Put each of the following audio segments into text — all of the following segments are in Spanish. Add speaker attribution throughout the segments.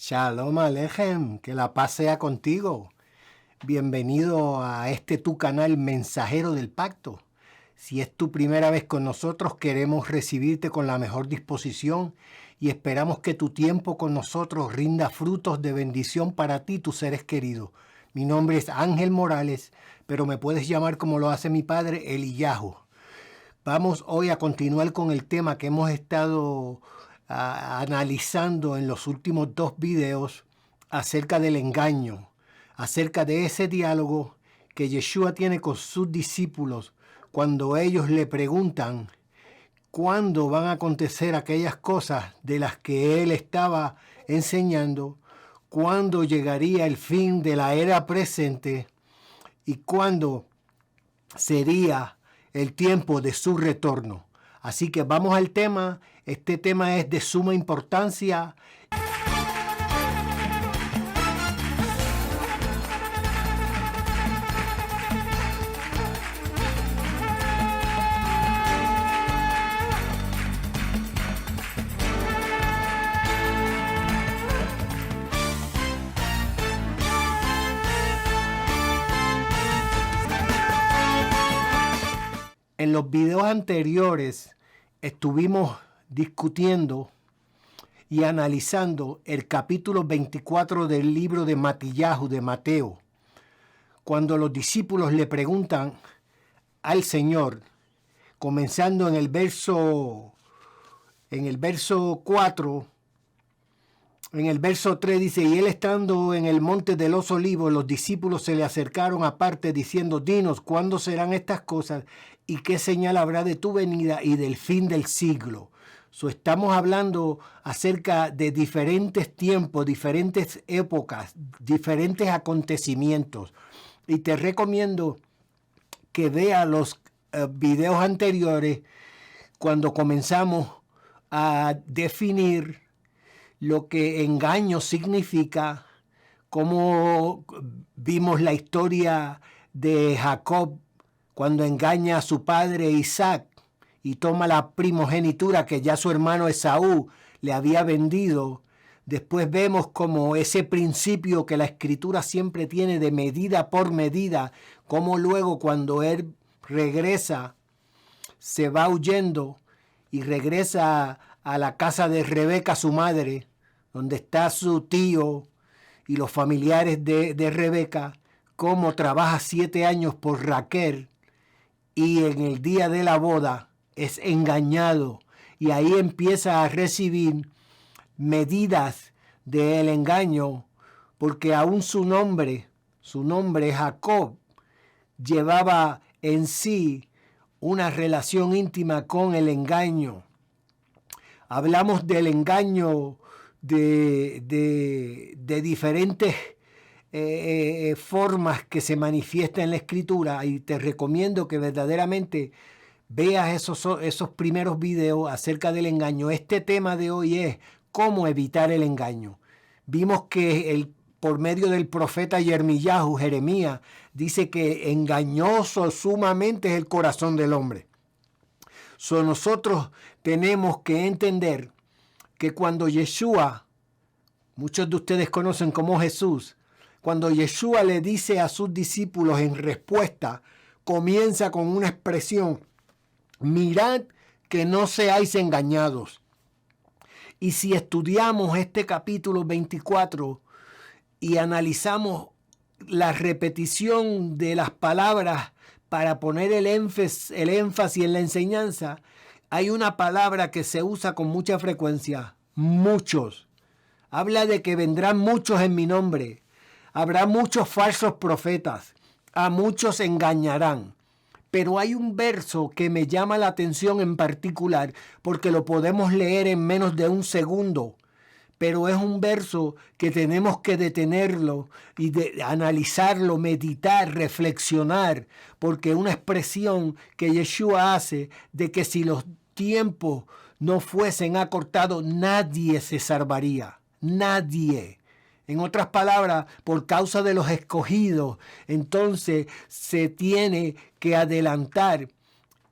Speaker 1: Shalom Alejem, que la paz sea contigo. Bienvenido a tu canal Mensajero del Pacto. Si es tu primera vez con nosotros, queremos recibirte con la mejor disposición y esperamos que tu tiempo con nosotros rinda frutos de bendición para ti y tus seres queridos. Mi nombre es Ángel Morales, pero me puedes llamar como lo hace mi padre, Eliyahu. Vamos hoy a continuar con el tema que hemos estado analizando en los últimos 2 videos acerca del engaño, acerca de ese diálogo que Yeshua tiene con sus discípulos cuando ellos le preguntan cuándo van a acontecer aquellas cosas de las que él estaba enseñando, cuándo llegaría el fin de la era presente y cuándo sería el tiempo de su retorno. Así que vamos al tema. Este tema es de suma importancia. En los videos anteriores estuvimos discutiendo y analizando el capítulo 24 del libro de Matillahu, de Mateo, cuando los discípulos le preguntan al Señor, comenzando en el verso 4, en el verso 3 dice, y él estando en el monte de los olivos, los discípulos se le acercaron aparte diciendo, dinos, ¿cuándo serán estas cosas? ¿Y qué señal habrá de tu venida y del fin del siglo? Estamos hablando acerca de diferentes tiempos, diferentes épocas, diferentes acontecimientos. Y te recomiendo que veas los videos anteriores cuando comenzamos a definir lo que engaño significa, cómo vimos la historia de Jacob cuando engaña a su padre Isaac y toma la primogenitura que ya su hermano Esaú le había vendido. Después vemos como ese principio que la Escritura siempre tiene de medida por medida, como luego cuando él regresa, se va huyendo y regresa a la casa de Rebeca, su madre, donde está su tío y los familiares de Rebeca, cómo trabaja 7 años por Raquel y en el día de la boda es engañado y ahí empieza a recibir medidas del engaño, porque aún su nombre Jacob, llevaba en sí una relación íntima con el engaño. Hablamos del engaño de diferentes formas que se manifiesta en la Escritura, y te recomiendo que verdaderamente veas esos primeros videos acerca del engaño. Este tema de hoy es cómo evitar el engaño. Vimos que por medio del profeta Jeremías, dice que engañoso sumamente es el corazón del hombre. Nosotros tenemos que entender que cuando Yeshua, muchos de ustedes conocen como Jesús, cuando Yeshua le dice a sus discípulos en respuesta, comienza con una expresión, mirad que no seáis engañados. Y si estudiamos este capítulo 24 y analizamos la repetición de las palabras para poner el énfasis en la enseñanza, hay una palabra que se usa con mucha frecuencia, muchos. Habla de que vendrán muchos en mi nombre, habrá muchos falsos profetas, a muchos engañarán. Pero hay un verso que me llama la atención en particular porque lo podemos leer en menos de un segundo. Pero es un verso que tenemos que detenerlo y analizarlo, meditar, reflexionar, porque una expresión que Yeshua hace de que si los tiempos no fuesen acortados, nadie se salvaría, nadie. En otras palabras, por causa de los escogidos, entonces se tiene que adelantar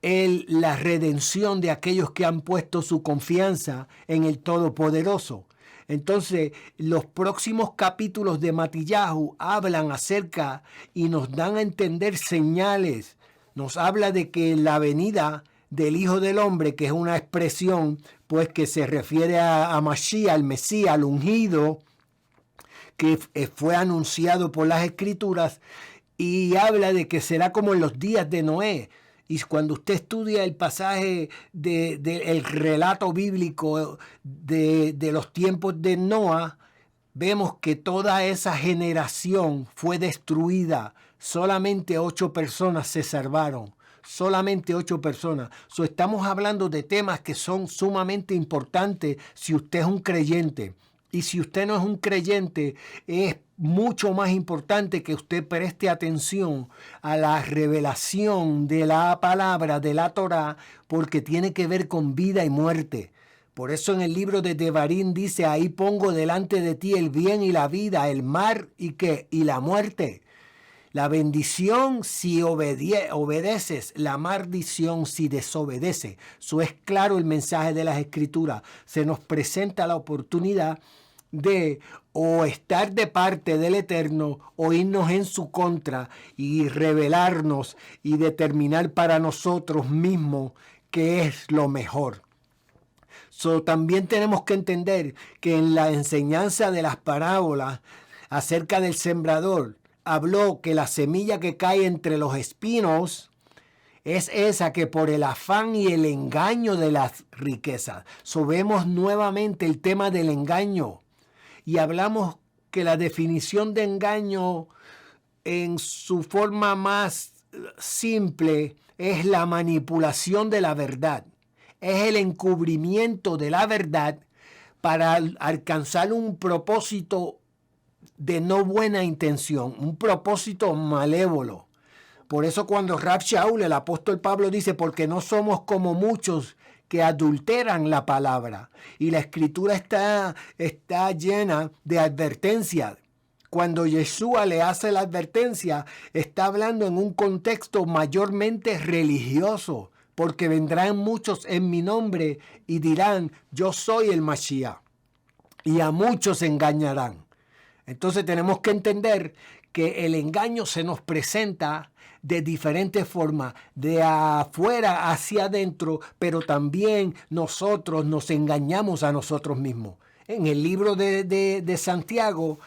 Speaker 1: la redención de aquellos que han puesto su confianza en el Todopoderoso. Entonces, los próximos capítulos de Matillahu hablan acerca y nos dan a entender señales. Nos habla de que la venida del Hijo del Hombre, que es una expresión pues que se refiere a Mashiach, al Mesías, al ungido, que fue anunciado por las Escrituras, y habla de que será como en los días de Noé. Y cuando usted estudia el pasaje el relato bíblico de los tiempos de Noa, vemos que toda esa generación fue destruida. Solamente 8 personas se salvaron. Solamente 8 personas. Estamos hablando de temas que son sumamente importantes si usted es un creyente. Y si usted no es un creyente, es mucho más importante que usted preste atención a la revelación de la palabra, de la Torá, porque tiene que ver con vida y muerte. Por eso en el libro de Devarim dice, ahí pongo delante de ti el bien y la vida, el mar y la muerte. La bendición si obedeces, la maldición si desobedeces. Eso es claro el mensaje de las Escrituras. Se nos presenta la oportunidad de o estar de parte del Eterno o irnos en su contra y rebelarnos y determinar para nosotros mismos qué es lo mejor. También tenemos que entender que en la enseñanza de las parábolas acerca del sembrador, habló que la semilla que cae entre los espinos es esa que por el afán y el engaño de las riquezas. Vemos nuevamente el tema del engaño y hablamos que la definición de engaño en su forma más simple es la manipulación de la verdad. Es el encubrimiento de la verdad para alcanzar un propósito de no buena intención, un propósito malévolo. Por eso cuando Rab Shaul, el apóstol Pablo, dice, porque no somos como muchos que adulteran la palabra. Y la Escritura está llena de advertencias. Cuando Yeshua le hace la advertencia, está hablando en un contexto mayormente religioso, porque vendrán muchos en mi nombre y dirán, yo soy el Mashiach, y a muchos engañarán. Entonces tenemos que entender que el engaño se nos presenta de diferentes formas, de afuera hacia adentro, pero también nosotros nos engañamos a nosotros mismos. En el libro de Santiago,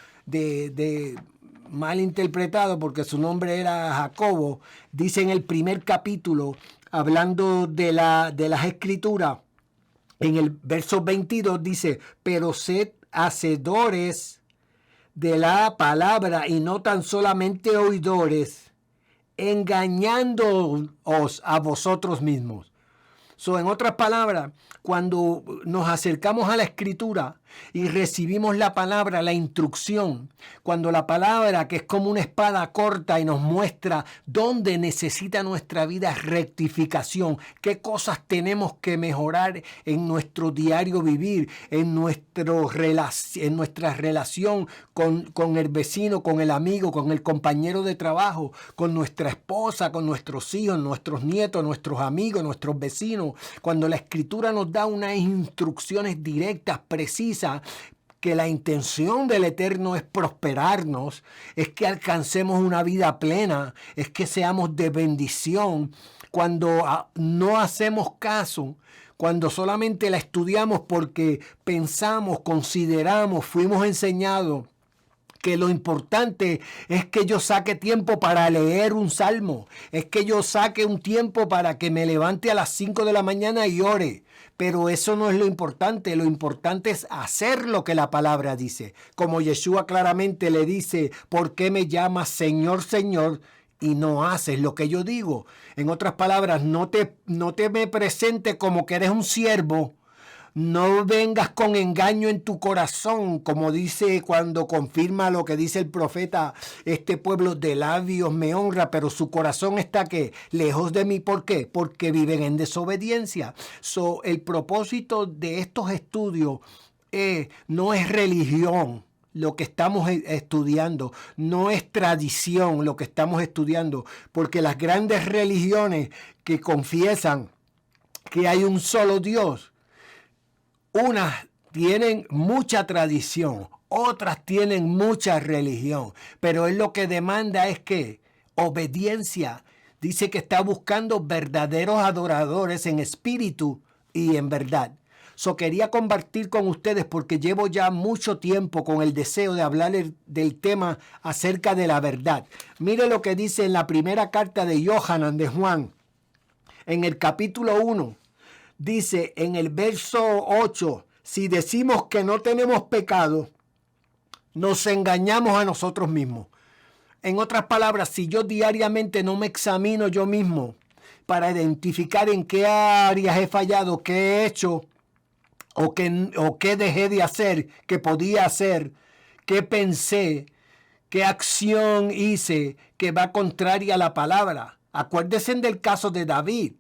Speaker 1: mal interpretado porque su nombre era Jacobo, dice en el primer capítulo, hablando de las Escrituras, en el verso 22 dice, pero sed hacedores de la palabra y no tan solamente oidores, engañándoos a vosotros mismos. En otras palabras, cuando nos acercamos a la Escritura y recibimos la palabra, la instrucción, cuando la palabra, que es como una espada corta y nos muestra dónde necesita nuestra vida rectificación, qué cosas tenemos que mejorar en nuestro diario vivir, en nuestra relación con el vecino, con el amigo, con el compañero de trabajo, con nuestra esposa, con nuestros hijos, nuestros nietos, nuestros amigos, nuestros vecinos. Cuando la Escritura nos da unas instrucciones directas, precisas, que la intención del Eterno es prosperarnos, es que alcancemos una vida plena, es que seamos de bendición. Cuando no hacemos caso, cuando solamente la estudiamos porque pensamos, consideramos, fuimos enseñados que lo importante es que yo saque tiempo para leer un salmo, es que yo saque un tiempo para que me levante a las 5 de la mañana y ore. Pero eso no es lo importante es hacer lo que la palabra dice. Como Yeshua claramente le dice, ¿por qué me llamas Señor, Señor? Y no haces lo que yo digo. En otras palabras, no te me presentes como que eres un siervo. No vengas con engaño en tu corazón, como dice cuando confirma lo que dice el profeta, este pueblo de labios me honra, pero su corazón está ¿qué? Lejos de mí. ¿Por qué? Porque viven en desobediencia. El propósito de estos estudios no es religión. Lo que estamos estudiando no es tradición, lo que estamos estudiando, porque las grandes religiones que confiesan que hay un solo Dios, unas tienen mucha tradición, otras tienen mucha religión, pero él lo que demanda es que obediencia. Dice que está buscando verdaderos adoradores en espíritu y en verdad. Quería compartir con ustedes porque llevo ya mucho tiempo con el deseo de hablar del tema acerca de la verdad. Mire lo que dice en la primera carta de Yohanan, de Juan, en el capítulo 1. Dice en el verso 8, si decimos que no tenemos pecado, nos engañamos a nosotros mismos. En otras palabras, si yo diariamente no me examino yo mismo para identificar en qué áreas he fallado, qué he hecho o qué dejé de hacer, qué podía hacer, qué pensé, qué acción hice que va contraria a la palabra. Acuérdense del caso de David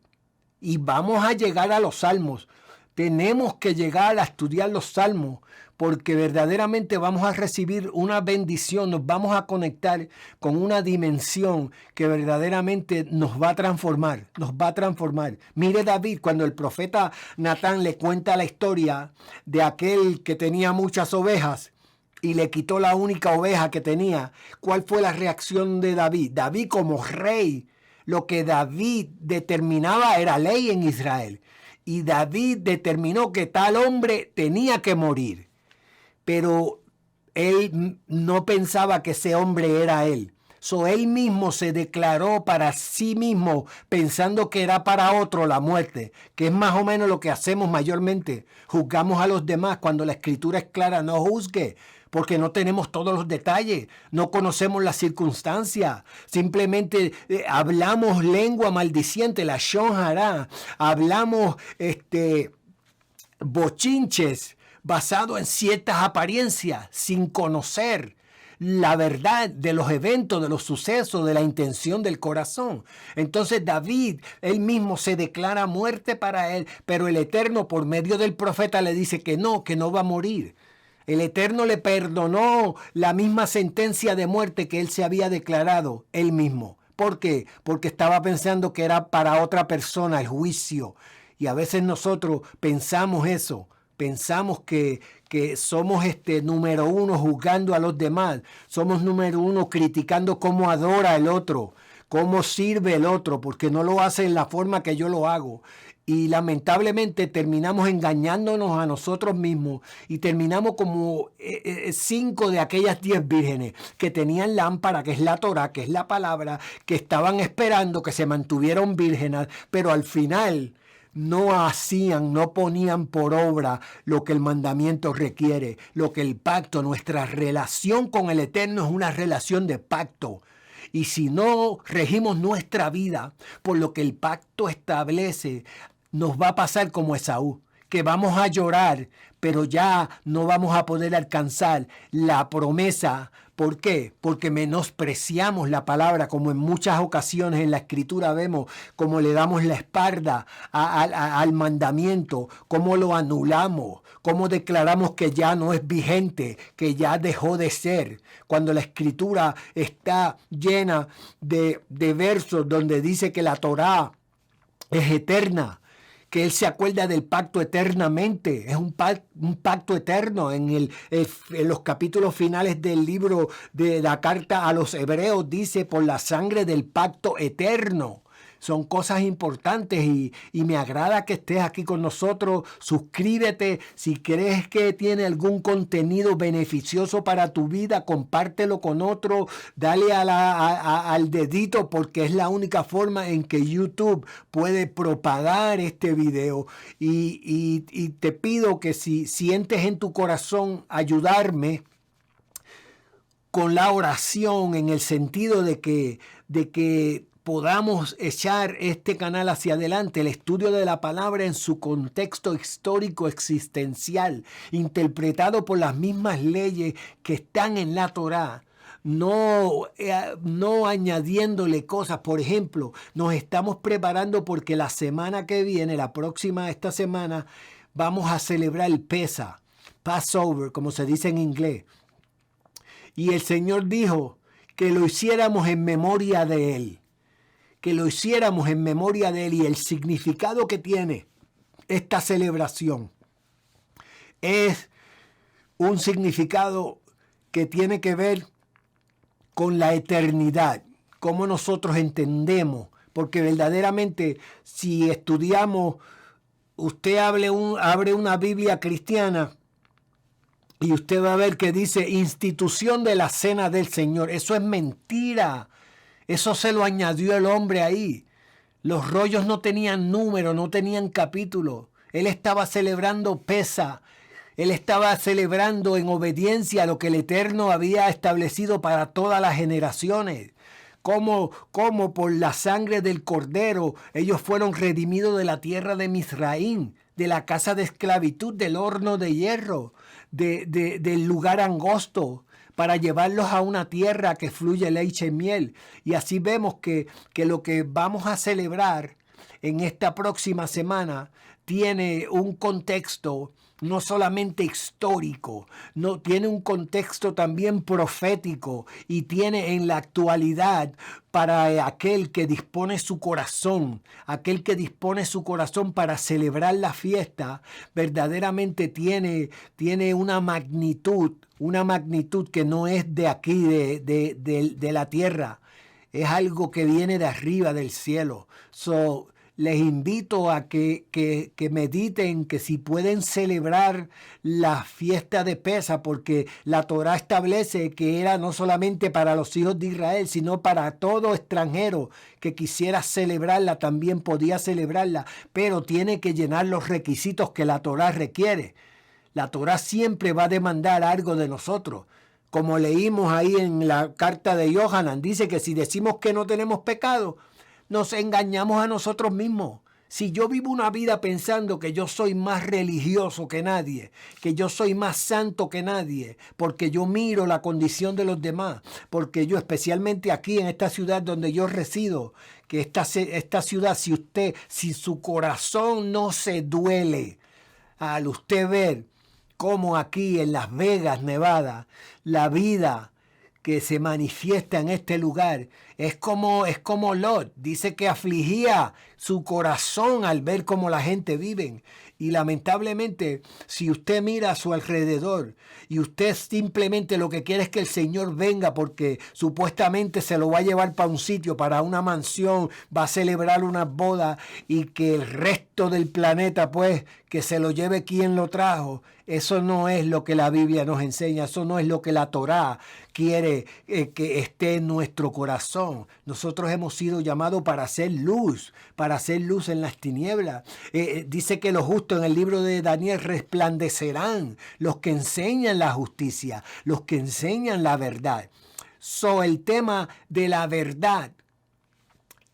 Speaker 1: y vamos a llegar a los salmos. Tenemos que llegar a estudiar los salmos porque verdaderamente vamos a recibir una bendición, nos vamos a conectar con una dimensión que verdaderamente nos va a transformar, Mire David, cuando el profeta Natán le cuenta la historia de aquel que tenía muchas ovejas y le quitó la única oveja que tenía, ¿cuál fue la reacción de David? David como rey, lo que David determinaba era ley en Israel. Y David determinó que tal hombre tenía que morir. Pero él no pensaba que ese hombre era él. Él mismo se declaró para sí mismo pensando que era para otro la muerte, que es más o menos lo que hacemos mayormente. Juzgamos a los demás cuando la escritura es clara, no juzgue, porque no tenemos todos los detalles, no conocemos las circunstancias, simplemente hablamos lengua maldiciente, la shon hará, hablamos bochinches basado en ciertas apariencias, sin conocer la verdad de los eventos, de los sucesos, de la intención del corazón. Entonces David, él mismo se declara muerte para él, pero el Eterno por medio del profeta le dice que no va a morir. El Eterno le perdonó la misma sentencia de muerte que él se había declarado él mismo. ¿Por qué? Porque estaba pensando que era para otra persona el juicio. Y a veces nosotros pensamos eso. Pensamos que somos número uno juzgando a los demás. Somos número uno criticando cómo adora el otro, cómo sirve el otro, porque no lo hace en la forma que yo lo hago. Y lamentablemente terminamos engañándonos a nosotros mismos y terminamos como 5 de aquellas 10 vírgenes que tenían lámpara, que es la Torá, que es la palabra, que estaban esperando que se mantuvieran vírgenes, pero al final no hacían, no ponían por obra lo que el mandamiento requiere, lo que el pacto, nuestra relación con el Eterno es una relación de pacto. Y si no regimos nuestra vida por lo que el pacto establece, nos va a pasar como Esaú, que vamos a llorar, pero ya no vamos a poder alcanzar la promesa. ¿Por qué? Porque menospreciamos la palabra, como en muchas ocasiones en la Escritura vemos, como le damos la espalda al mandamiento, cómo lo anulamos, cómo declaramos que ya no es vigente, que ya dejó de ser, cuando la Escritura está llena de versos donde dice que la Torá es eterna, que Él se acuerda del pacto eternamente. Es un pacto eterno. En los capítulos finales del libro de la carta a los Hebreos dice por la sangre del pacto eterno. Son cosas importantes y me agrada que estés aquí con nosotros. Suscríbete. Si crees que tiene algún contenido beneficioso para tu vida, compártelo con otro. Dale al dedito porque es la única forma en que YouTube puede propagar este video. Y te pido que si sientes en tu corazón ayudarme con la oración en el sentido de que podamos echar este canal hacia adelante, el estudio de la palabra en su contexto histórico existencial, interpretado por las mismas leyes que están en la Torá, no añadiéndole cosas. Por ejemplo, nos estamos preparando porque la semana que viene, esta semana, vamos a celebrar el Passover, como se dice en inglés. Y el Señor dijo que lo hiciéramos en memoria de Él. Que lo hiciéramos en memoria de Él y el significado que tiene esta celebración es un significado que tiene que ver con la eternidad, cómo nosotros entendemos, porque verdaderamente si estudiamos, usted abre una Biblia cristiana y usted va a ver que dice institución de la cena del Señor. Eso es mentira. Eso se lo añadió el hombre ahí. Los rollos no tenían número, no tenían capítulo. Él estaba celebrando Pesa. Él estaba celebrando en obediencia a lo que el Eterno había establecido para todas las generaciones. Como por la sangre del Cordero ellos fueron redimidos de la tierra de Misraín, de la casa de esclavitud, del horno de hierro, del lugar angosto, para llevarlos a una tierra que fluye leche y miel. Y así vemos que lo que vamos a celebrar en esta próxima semana tiene un contexto no solamente histórico, no, tiene un contexto también profético y tiene en la actualidad para aquel que dispone su corazón para celebrar la fiesta, verdaderamente tiene una magnitud que no es de aquí, de la tierra, es algo que viene de arriba del cielo. Les invito a que mediten que si pueden celebrar la fiesta de Pesa, porque la Torá establece que era no solamente para los hijos de Israel, sino para todo extranjero que quisiera celebrarla, también podía celebrarla, pero tiene que llenar los requisitos que la Torá requiere. La Torá siempre va a demandar algo de nosotros. Como leímos ahí en la carta de Yohanan, dice que si decimos que no tenemos pecado, nos engañamos a nosotros mismos. Si yo vivo una vida pensando que yo soy más religioso que nadie, que yo soy más santo que nadie, porque yo miro la condición de los demás, porque yo, especialmente aquí en esta ciudad donde yo resido, que esta ciudad, si su corazón no se duele al usted ver cómo aquí en Las Vegas, Nevada, la vida que se manifiesta en este lugar es como Lot. Dice que afligía su corazón al ver cómo la gente vive. Y lamentablemente, si usted mira a su alrededor y usted simplemente lo que quiere es que el Señor venga porque supuestamente se lo va a llevar para un sitio, para una mansión, va a celebrar una boda y que el resto del planeta pues que se lo lleve quien lo trajo, eso no es lo que la Biblia nos enseña, eso no es lo que la Torá quiere que esté en nuestro corazón. Nosotros hemos sido llamados para hacer luz en las tinieblas. Dice que los justos en el libro de Daniel resplandecerán, los que enseñan la justicia, los que enseñan la verdad. El tema de la verdad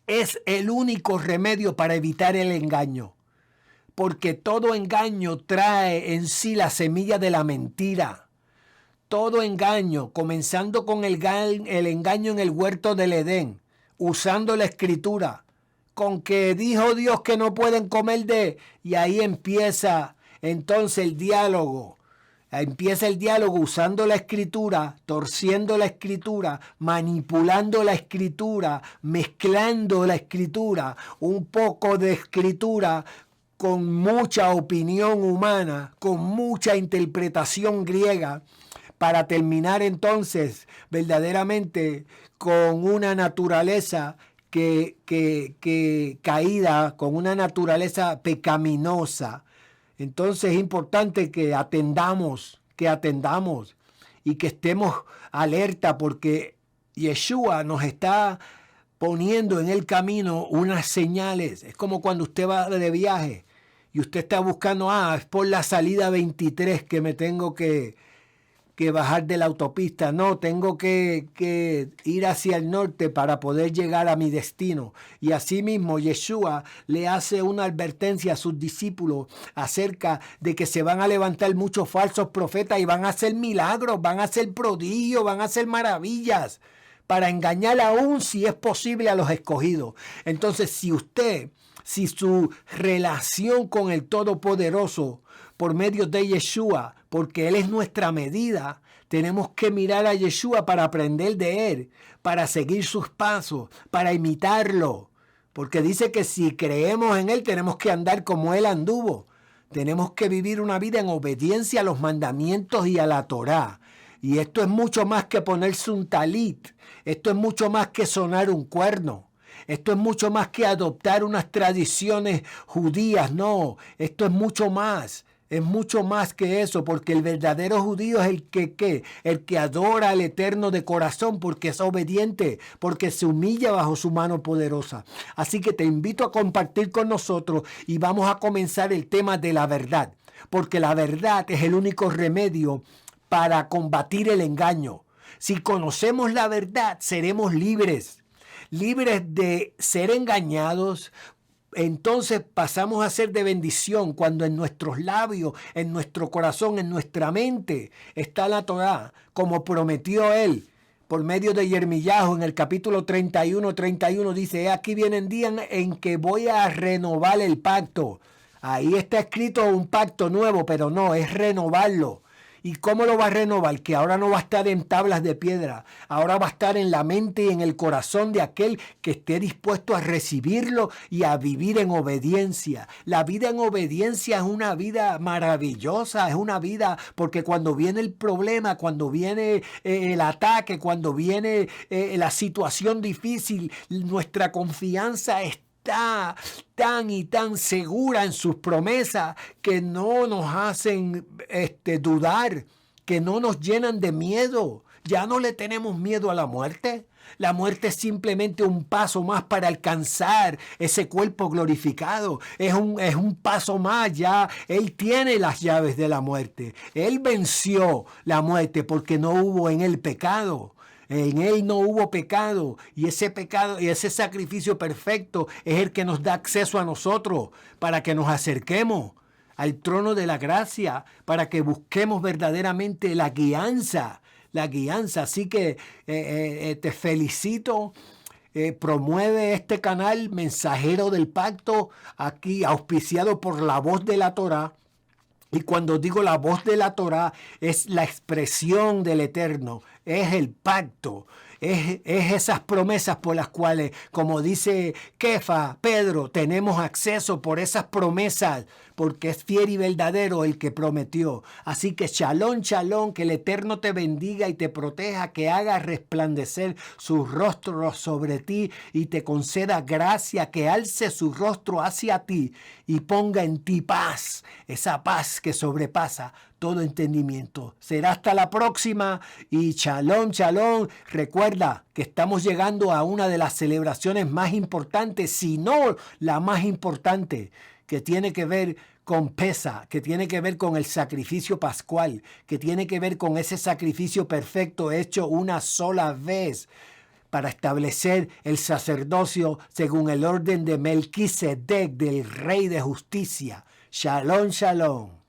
Speaker 1: es el único remedio para evitar el engaño. Porque todo engaño trae en sí la semilla de la mentira. Todo engaño, comenzando con el engaño en el huerto del Edén, usando la escritura, con que dijo Dios que no pueden comer y ahí empieza entonces el diálogo. Empieza el diálogo usando la escritura, torciendo la escritura, manipulando la escritura, mezclando la escritura, un poco de escritura con mucha opinión humana, con mucha interpretación griega, para terminar entonces verdaderamente con una naturaleza que caída, con una naturaleza pecaminosa. Entonces es importante que atendamos y que estemos alerta, porque Yeshua nos está poniendo en el camino unas señales. Es como cuando usted va de viaje y usted está buscando, es por la salida 23 que me tengo que bajar de la autopista. No, tengo que ir hacia el norte para poder llegar a mi destino. Y asimismo, Yeshua le hace una advertencia a sus discípulos acerca de que se van a levantar muchos falsos profetas y van a hacer milagros, van a hacer prodigios, van a hacer maravillas, para engañar aún, si es posible, a los escogidos. Entonces, si su relación con el Todopoderoso por medio de Yeshua, porque Él es nuestra medida, tenemos que mirar a Yeshua para aprender de Él, para seguir sus pasos, para imitarlo. Porque dice que si creemos en Él, tenemos que andar como Él anduvo. Tenemos que vivir una vida en obediencia a los mandamientos y a la Torá. Y esto es mucho más que ponerse un talit. Esto es mucho más que sonar un cuerno. Esto es mucho más que adoptar unas tradiciones judías. No, esto es mucho más. Es mucho más que eso, porque el verdadero judío es el que adora al Eterno de corazón, porque es obediente, porque se humilla bajo su mano poderosa. Así que te invito a compartir con nosotros y vamos a comenzar el tema de la verdad, porque la verdad es el único remedio para combatir el engaño. Si conocemos la verdad, seremos libres de ser engañados. Entonces pasamos a ser de bendición cuando en nuestros labios, en nuestro corazón, en nuestra mente está la Torá, como prometió él por medio de Yermiyahu en el capítulo 31 dice: aquí vienen días en que voy a renovar el pacto. Ahí está escrito un pacto nuevo, pero no, es renovarlo. ¿Y cómo lo va a renovar? Que ahora no va a estar en tablas de piedra, ahora va a estar en la mente y en el corazón de aquel que esté dispuesto a recibirlo y a vivir en obediencia. La vida en obediencia es una vida maravillosa, es una vida porque cuando viene el problema, cuando viene el ataque, cuando viene la situación difícil, nuestra confianza está tan y tan segura en sus promesas que no nos hacen dudar, que no nos llenan de miedo. Ya no le tenemos miedo a la muerte. La muerte es simplemente un paso más para alcanzar ese cuerpo glorificado. Es un paso más ya. Él tiene las llaves de la muerte. Él venció la muerte porque no hubo en él pecado. En él no hubo pecado y ese sacrificio perfecto es el que nos da acceso a nosotros para que nos acerquemos al trono de la gracia, para que busquemos verdaderamente la guianza. Así que te felicito. Promueve este canal Mensajero del Pacto, aquí auspiciado por la Voz de la Torá. Y cuando digo la voz de la Torá, es la expresión del Eterno, es el pacto, es esas promesas por las cuales, como dice Kefa, Pedro, tenemos acceso por esas promesas, porque es fiel y verdadero el que prometió. Así que shalom, shalom, que el Eterno te bendiga y te proteja, que haga resplandecer su rostro sobre ti y te conceda gracia, que alce su rostro hacia ti y ponga en ti paz, esa paz que sobrepasa todo entendimiento. Será hasta la próxima y shalom, shalom. Recuerda que estamos llegando a una de las celebraciones más importantes, si no la más importante, que tiene que ver con Pesa, que tiene que ver con el sacrificio pascual, que tiene que ver con ese sacrificio perfecto hecho una sola vez para establecer el sacerdocio según el orden de Melquisedec, del Rey de Justicia. Shalom, shalom.